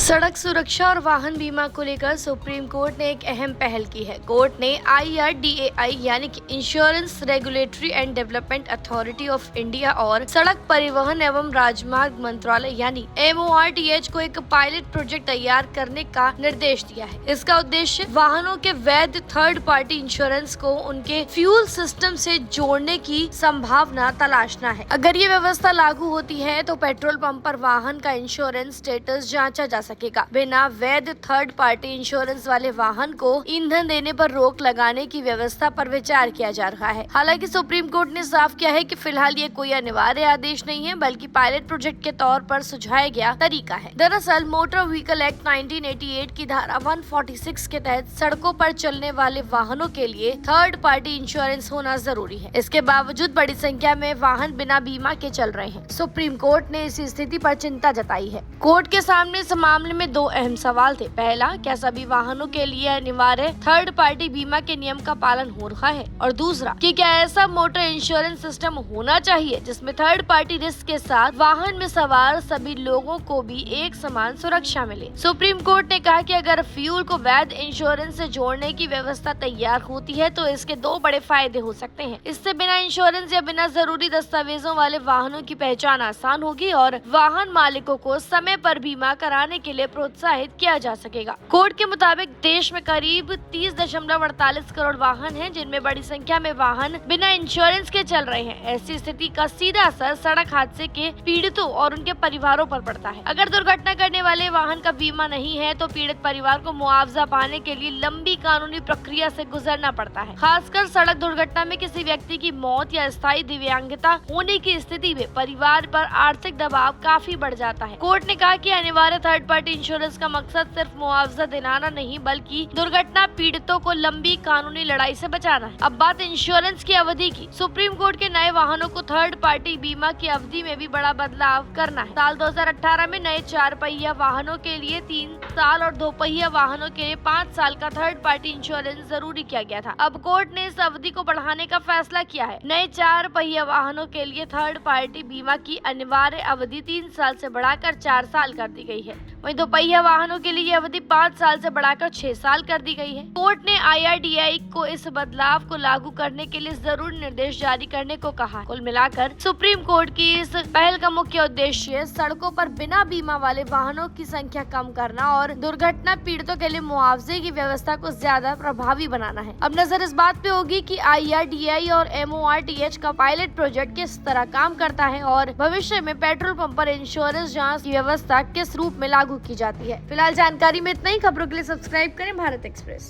सड़क सुरक्षा और वाहन बीमा को लेकर सुप्रीम कोर्ट ने एक अहम पहल की है। कोर्ट ने IRDAI यानी कि insurance regulatory and development authority of India और सड़क परिवहन एवं राजमार्ग मंत्रालय यानी MORTH को एक पायलट प्रोजेक्ट तैयार करने का निर्देश दिया है। इसका उद्देश्य वाहनों के वैध थर्ड पार्टी इंश्योरेंस को उनके फ्यूल सिस्टम से जोड़ने की संभावना तलाशना है। अगर ये व्यवस्था लागू होती है तो पेट्रोल पंप पर वाहन का इंश्योरेंस स्टेटस जांचा जा सकेगा। बिना वैध थर्ड पार्टी इंश्योरेंस वाले वाहन को ईंधन देने पर रोक लगाने की व्यवस्था पर विचार किया जा रहा है। हालांकि सुप्रीम कोर्ट ने साफ किया है कि फिलहाल ये कोई अनिवार्य आदेश नहीं है, बल्कि पायलट प्रोजेक्ट के तौर पर सुझाया गया तरीका है। दरअसल मोटर व्हीकल एक्ट 1988 की धारा 146 के तहत सड़कों पर चलने वाले वाहनों के लिए थर्ड पार्टी इंश्योरेंस होना जरूरी है। इसके बावजूद बड़ी संख्या में वाहन बिना बीमा के चल रहे हैं। सुप्रीम कोर्ट ने इस स्थिति पर चिंता जताई है। कोर्ट के सामने इस मामले में दो अहम सवाल थे। पहला, क्या सभी वाहनों के लिए अनिवार्य थर्ड पार्टी बीमा के नियम का पालन हो रहा है, और दूसरा कि क्या ऐसा मोटर इंश्योरेंस सिस्टम होना चाहिए जिसमें थर्ड पार्टी रिस्क के साथ वाहन में सवार सभी लोगों को भी एक समान सुरक्षा मिले। सुप्रीम कोर्ट ने कहा कि अगर फ्यूल को वैध इंश्योरेंस से जोड़ने की व्यवस्था तैयार होती है तो इसके दो बड़े फायदे हो सकते हैं। इससे बिना इंश्योरेंस या बिना जरूरी दस्तावेजों वाले वाहनों की पहचान आसान होगी और वाहन मालिकों को समय पर बीमा कराने के लिए प्रोत्साहित किया जा सकेगा। कोर्ट के मुताबिक देश में करीब 30.48 करोड़ वाहन हैं, जिनमें बड़ी संख्या में वाहन बिना इंश्योरेंस के चल रहे हैं। ऐसी स्थिति का सीधा असर सड़क हादसे के पीड़ितों और उनके परिवारों पर पड़ता है। अगर दुर्घटना करने वाले वाहन का बीमा नहीं है तो पीड़ित परिवार को मुआवजा पाने के लिए लंबी कानूनी प्रक्रिया से गुजरना पड़ता है। खासकर सड़क दुर्घटना में किसी व्यक्ति की मौत या स्थायी दिव्यांगता होने की स्थिति में परिवार पर आर्थिक दबाव काफी बढ़ जाता है। कोर्ट ने कहा कि अनिवार्य थर्ड पार्टी इंश्योरेंस का मकसद सिर्फ मुआवजा दिलाना नहीं, बल्कि दुर्घटना पीड़ितों को लंबी कानूनी लड़ाई से बचाना है। अब बात इंश्योरेंस की अवधि की। सुप्रीम कोर्ट के नए वाहनों को थर्ड पार्टी बीमा की अवधि में भी बड़ा बदलाव करना है। साल 2018 में नए 4 पहिया वाहनों के लिए 3 साल और 2 पहिया वाहनों के लिए 5 साल का थर्ड पार्टी इंश्योरेंस जरूरी किया गया था। अब कोर्ट ने इस अवधि को बढ़ाने का फैसला किया है। नए 4 पहिया वाहनों के लिए थर्ड पार्टी बीमा की अनिवार्य अवधि 3 साल से बढ़ाकर 4 साल कर दी गई है। वहीं 2 पहिया वाहनों के लिए अवधि 5 साल से बढ़ाकर 6 साल कर दी गई है। कोर्ट ने IRDAI को इस बदलाव को लागू करने के लिए जरूरी निर्देश जारी करने को कहा। कुल मिलाकर सुप्रीम कोर्ट की इस पहल का मुख्य उद्देश्य सड़कों पर बिना बीमा वाले वाहनों की संख्या कम करना और दुर्घटना पीड़ितों के लिए मुआवजे की व्यवस्था को ज्यादा प्रभावी बनाना है। अब नजर इस बात पे होगी कि IRDAI और MORTH का पायलट प्रोजेक्ट किस तरह काम करता है और भविष्य में पेट्रोल पंप पर इंश्योरेंस जांच की व्यवस्था किस रूप में लागू की जाती है। फिलहाल जानकारी में इतना ही। खबरों के लिए सब्सक्राइब करें भारत एक्सप्रेस।